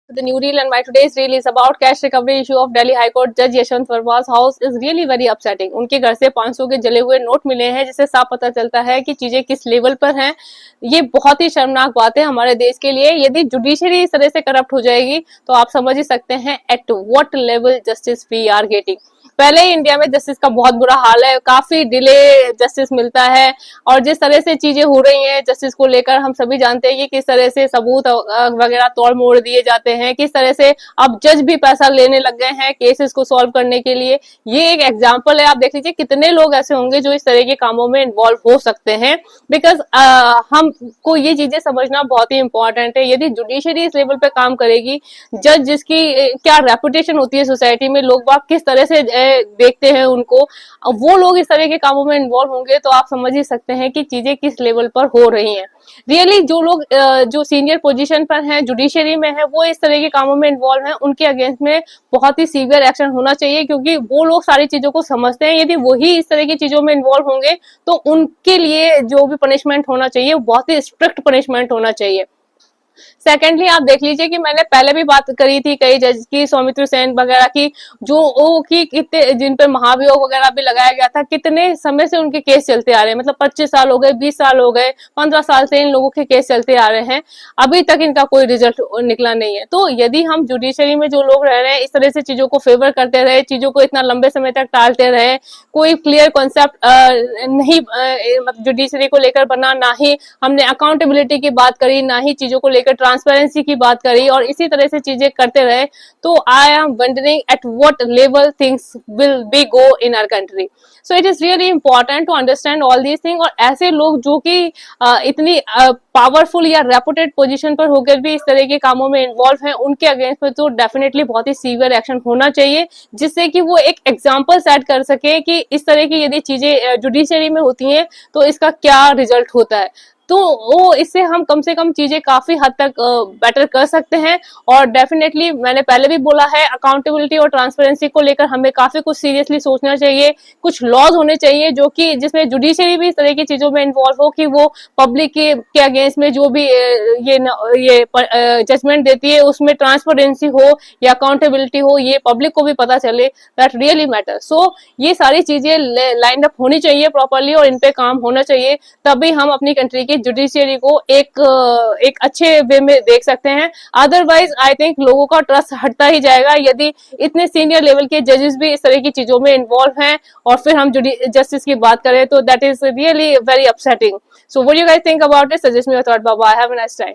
The new reel, and my today's reel is about cash recovery issue of Delhi High Court Judge Yashwant Verma's house is really very upsetting. उनके घर से 500 के जले हुए note मिले हैं, जिससे साफ पता चलता है कि चीजें किस लेवल पर हैं। ये बहुत ही शर्मनाक बात है हमारे देश के लिए। यदि जुडिशरी इस तरह से करप्ट हो जाएगी तो आप समझ ही सकते हैं at what level justice we are getting. पहले ही इंडिया में जस्टिस का बहुत बुरा हाल है, काफी डिले जस्टिस मिलता है, और जिस तरह से चीजें हो रही हैं जस्टिस को लेकर हम सभी जानते हैं कि किस तरह से सबूत वगैरह तोड़ मोड़ दिए जाते हैं, किस तरह से अब जज भी पैसा लेने लग गए हैं केसेस को सॉल्व करने के लिए। ये एक एग्जांपल है, आप देख लीजिए कितने लोग ऐसे होंगे जो इस तरह के कामों में इन्वॉल्व हो सकते हैं। बिकॉज हमको ये चीजें समझना बहुत ही इंपॉर्टेंट है। यदि जुडिशरी इस लेवल पे काम करेगी, जज जिसकी क्या रेपुटेशन होती है सोसाइटी में, लोग बाग किस तरह से देखते हैं उनको, वो लोग इस तरह के कामों में इन्वॉल्व होंगे तो आप समझ ही सकते हैं कि चीजें किस लेवल पर हो रही हैं। रियली जो लोग जो सीनियर पोजीशन पर हैं, जुडिशरी में है, वो इस तरह के कामों में इन्वॉल्व हैं, उनके अगेंस्ट में बहुत ही सीवियर एक्शन होना चाहिए, क्योंकि वो लोग सारी चीजों को समझते हैं। यदि वही इस तरह की चीजों में इन्वॉल्व होंगे तो उनके लिए जो भी पनिशमेंट होना चाहिए बहुत ही स्ट्रिक्ट पनिशमेंट होना चाहिए। सेकेंडली आप देख लीजिए कि मैंने पहले भी बात करी थी कई जज की, सौमित्र सेन वगैरह की, जो कि कितने जिन पर महाभियोग वगैरह भी लगाया गया था, कितने समय से उनके केस चलते आ रहे हैं। मतलब 25 साल हो गए, 20 साल हो गए, 15 साल से इन लोगों के केस चलते आ रहे हैं, अभी तक इनका कोई रिजल्ट निकला नहीं है। तो यदि हम जुडिशरी में जो लोग रह रहे हैं इस तरह से चीजों को फेवर करते रहे, चीजों को इतना लंबे समय तक टालते रहे, कोई क्लियर कॉन्सेप्ट नहीं जुडिशरी को लेकर बना, ना ही हमने अकाउंटेबिलिटी की बात करी, ना ही चीजों को लेकर ट्रांसपेरेंसी की बात करी, और इसी तरह से चीजें करते रहे, तो I am wondering at what level things will be go in our country. So it is really important to understand all these thing. और ऐसे लोग जो कि इतनी पावरफुल या रेपुटेड पोजीशन पर होकर भी इस तरह के कामों में इन्वॉल्व हैं, उनके अगेंस्ट में तो डेफिनेटली बहुत ही सीवियर एक्शन होना चाहिए, जिससे कि वो एक एग्जाम्पल सेट कर सके कि इस तरह की यदि चीजें जुडिशरी में होती हैं तो इसका क्या रिजल्ट होता है। तो वो इससे हम कम से कम चीजें काफी हद तक बेटर कर सकते हैं। और डेफिनेटली मैंने पहले भी बोला है, अकाउंटेबिलिटी और ट्रांसपेरेंसी को लेकर हमें काफी कुछ सीरियसली सोचना चाहिए। कुछ लॉज होने चाहिए जो कि जिसमें जुडिशरी भी इस तरह की चीजों में इन्वॉल्व हो, कि वो पब्लिक के अगेंस्ट में जो भी ये जजमेंट देती है उसमें ट्रांसपेरेंसी हो या अकाउंटेबिलिटी हो, ये पब्लिक को भी पता चले, दैट रियली मैटर। सो ये सारी चीजें लाइन अप होनी चाहिए प्रॉपरली, और इन पे काम होना चाहिए, तभी हम अपनी कंट्री की जुडिशियरी को एक अच्छे वे में देख सकते हैं। अदरवाइज आई थिंक लोगों का ट्रस्ट हटता ही जाएगा यदि इतने सीनियर लेवल के जजेस भी इस तरह की चीजों में इन्वॉल्व हैं, और फिर हम जस्टिस की बात करें तो that is really very upsetting. So what you guys think about it? Suggest me your thought. Bye bye, have a nice time.